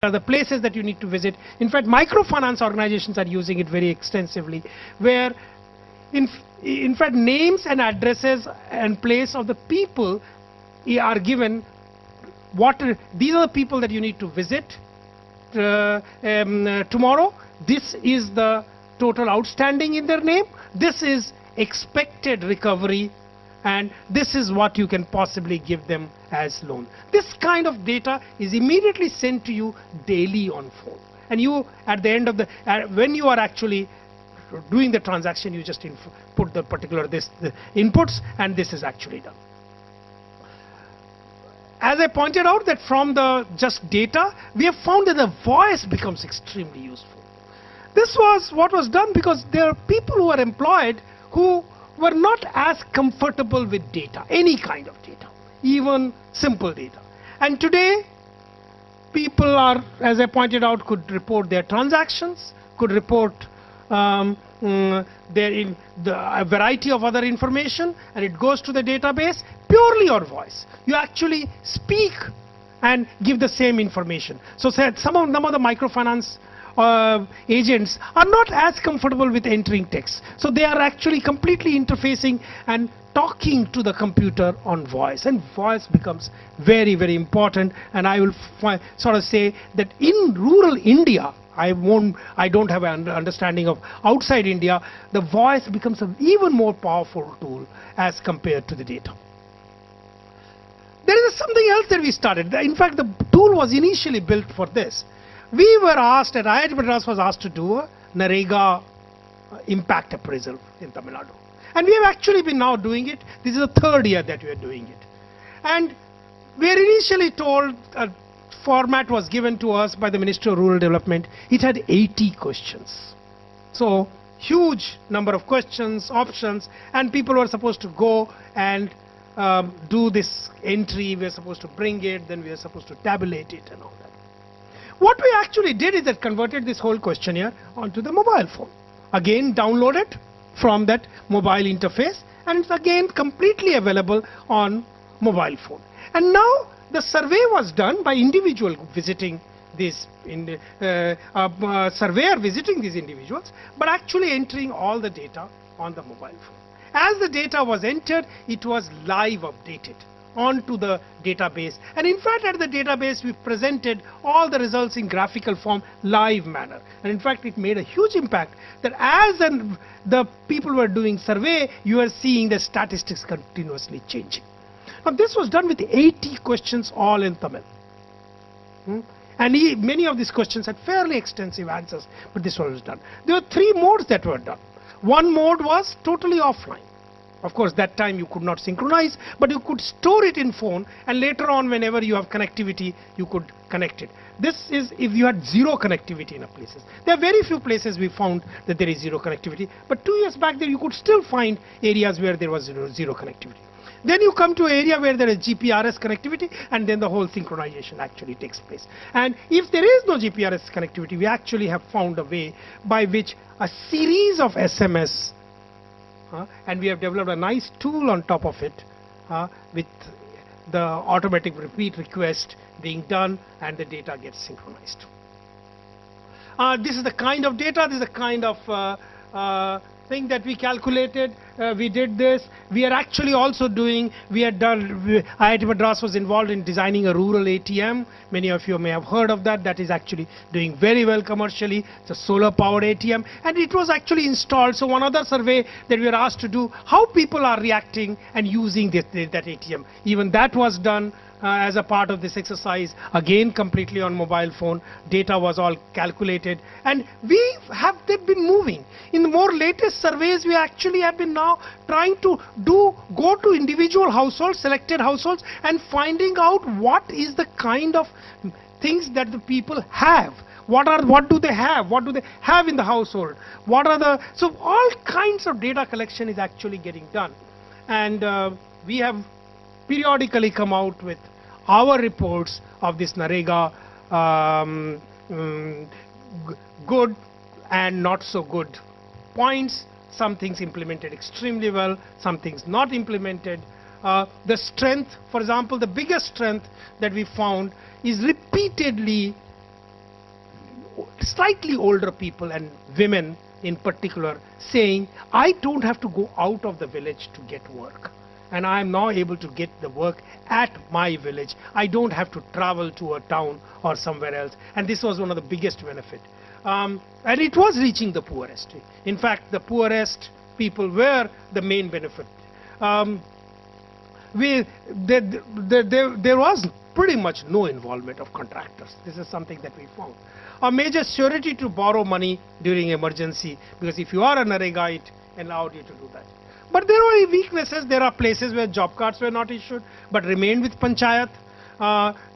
are the places that you need to visit. In fact, microfinance organizations are using it very extensively, where in fact names and addresses and place of the people are given. These are the people that you need to visit tomorrow. This is the total outstanding in their name. This is expected recovery, and this is what you can possibly give them as loan. This kind of data is immediately sent to you daily on phone, and you at the end of the when you are actually doing the transaction, you just put the particular the inputs, and this is actually done. As I pointed out, that from the just data, we have found that the voice becomes extremely useful. This was what was done because there are people who are employed who were not as comfortable with data, any kind of data, even simple data. And today, people are, as I pointed out, could report their transactions, could report a variety of other information, and it goes to the database purely on voice. You actually speak and give the same information. So some of the microfinance agents are not as comfortable with entering text. So they are actually completely interfacing and talking to the computer on voice. And voice becomes very, very important. And I will sort of say that in rural India, I don't have an understanding of outside India, the voice becomes an even more powerful tool as compared to the data. There is something else that we started. In fact, the tool was initially built for this. We were asked, at IIT Madras was asked to do a Narega impact appraisal in Tamil Nadu. And we have actually been now doing it. This is the third year that we are doing it. And we were initially told a format was given to us by the Ministry of Rural Development. It had 80 questions. So huge number of questions, options, and people were supposed to go and do this entry. We were supposed to bring it, then we were supposed to tabulate it and all that. What we actually did is that converted this whole questionnaire onto the mobile phone. Again, download it from that mobile interface, and it's again completely available on mobile phone. And now the survey was done by individual visiting this, surveyor visiting these individuals, but actually entering all the data on the mobile phone. As the data was entered, it was live updated onto the database, and in fact at the database we presented all the results in graphical form, live manner. And in fact it made a huge impact that as the people were doing survey, you are seeing the statistics continuously changing. Now this was done with 80 questions all in Tamil. And many of these questions had fairly extensive answers, but this one was done. There were 3 modes that were done. One mode was totally offline. Of course, that time you could not synchronize, but you could store it in phone, and later on, whenever you have connectivity, you could connect it. This is if you had zero connectivity in a places. There are very few places we found that there is zero connectivity, but 2 years back there you could still find areas where there was zero connectivity. Then you come to an area where there is GPRS connectivity, and then the whole synchronization actually takes place. And if there is no GPRS connectivity, we actually have found a way by which a series of SMS, and we have developed a nice tool on top of it with the automatic repeat request being done, and the data gets synchronized. This is the kind of data, this is the kind of thing that we calculated. We did this. We are actually also doing, IIT Madras was involved in designing a rural ATM. Many of you may have heard of that. That is actually doing very well commercially. It's a solar powered ATM, and it was actually installed. So one other survey that we were asked to do, how people are reacting and using that ATM. Even that was done as a part of this exercise, again completely on mobile phone. Data was all calculated, and they've been moving. In the more latest surveys, we actually have been now trying to go to individual households, selected households, and finding out what is the kind of things that the people have. What do they have? What do they have in the household? So all kinds of data collection is actually getting done, and we have periodically come out with our reports of this Narega good and not so good points. Some things implemented extremely well, some things not implemented. The strength, for example, the biggest strength that we found is repeatedly slightly older people and women in particular saying, I don't have to go out of the village to get work. And I am now able to get the work at my village. I don't have to travel to a town or somewhere else. And this was one of the biggest benefit. And it was reaching the poorest. In fact, the poorest people were the main benefit. There was pretty much no involvement of contractors. This is something that we found. A major surety to borrow money during emergency, because if you are a Narega, it allowed you to do that. But there were weaknesses. There are places where job cards were not issued, but remained with Panchayat.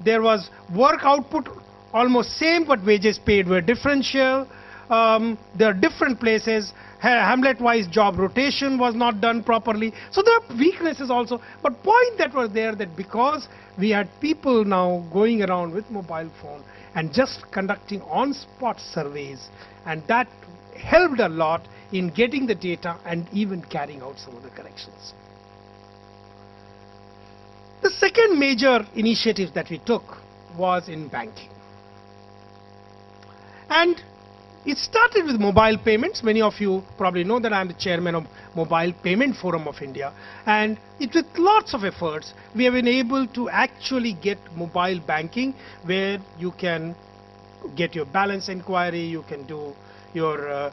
There was work output almost same, but wages paid were differential. There are different places. Hamlet-wise job rotation was not done properly. So there are weaknesses also. But point that was there, that because we had people now going around with mobile phone and just conducting on-spot surveys, and that helped a lot in getting the data and even carrying out some of the corrections. The second major initiative that we took was in banking. And it started with mobile payments. Many of you probably know that I am the chairman of Mobile Payment Forum of India. And with lots of efforts, we have been able to actually get mobile banking, where you can get your balance inquiry, you can do your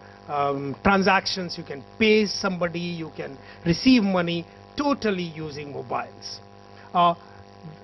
transactions, you can pay somebody, you can receive money totally using mobiles.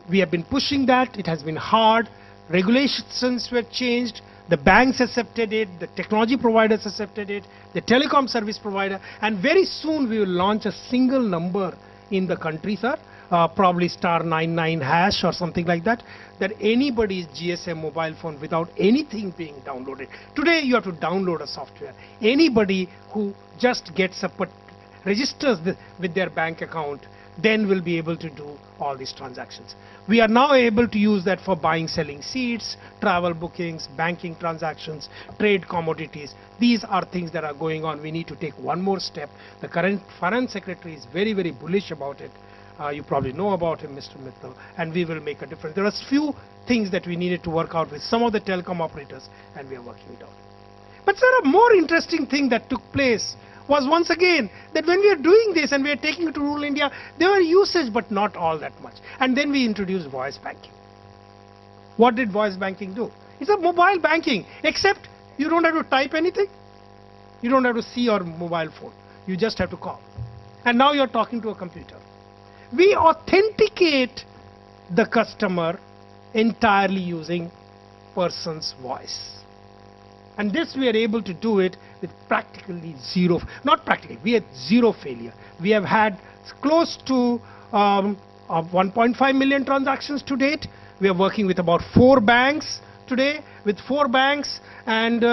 We have been pushing that. It has been hard. Regulations were changed. The banks accepted it, the technology providers accepted it, the telecom service provider, and very soon we will launch a single number in the country, sir, probably *99# or something like that, that anybody's GSM mobile phone without anything being downloaded. Today you have to download a software. Anybody who just registers with their bank account then will be able to do all these transactions. We are now able to use that for buying, selling seats, travel bookings, banking transactions, trade commodities. These are things that are going on. We need to take one more step. The current finance secretary is very, very bullish about it. You probably know about him, Mr. Mittal, and we will make a difference. There are few things that we needed to work out with some of the telecom operators, and we are working it out. But sir, a more interesting thing that took place was once again that when we are doing this and we are taking it to rural India, there were usage but not all that much. And then we introduced voice banking. What did voice banking do? It's a mobile banking, except you don't have to type anything. You don't have to see your mobile phone. You just have to call. And now you're talking to a computer. We authenticate the customer entirely using person's voice. And this we are able to do it with practically zero, not practically, we had zero failure. We have had close to 1.5 million transactions to date. We are working with about 4 banks today, with 4 banks and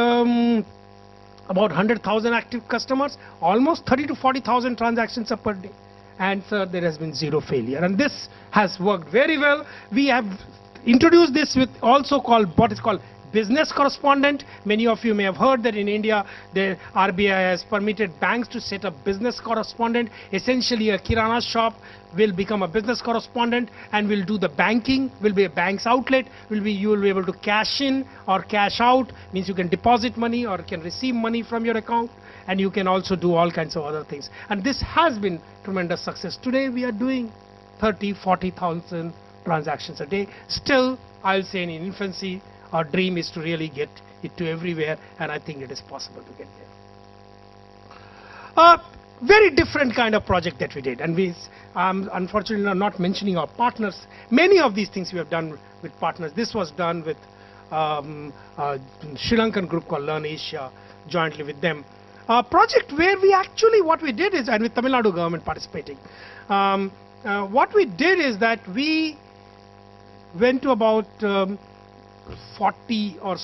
about 100,000 active customers, almost 30 to 40,000 transactions per day. And sir, there has been zero failure. And this has worked very well. We have introduced this with also called what is called business correspondent. Many of you may have heard that in India, the RBI has permitted banks to set up business correspondent. Essentially, a kirana shop will become a business correspondent and will do the banking, will be a bank's outlet, you will be able to cash in or cash out, means you can deposit money or can receive money from your account, and you can also do all kinds of other things. And this has been tremendous success. Today, we are doing 30, 40,000 transactions a day. Still, I'll say in infancy. Our dream is to really get it to everywhere, and I think it is possible to get there. Very different kind of project that we did, and we unfortunately are not mentioning our partners. Many of these things we have done with partners. This was done with a Sri Lankan group called Learn Asia, jointly with them. A project where we actually, what we did is, and with Tamil Nadu government participating, what we did is that we went to about 40 or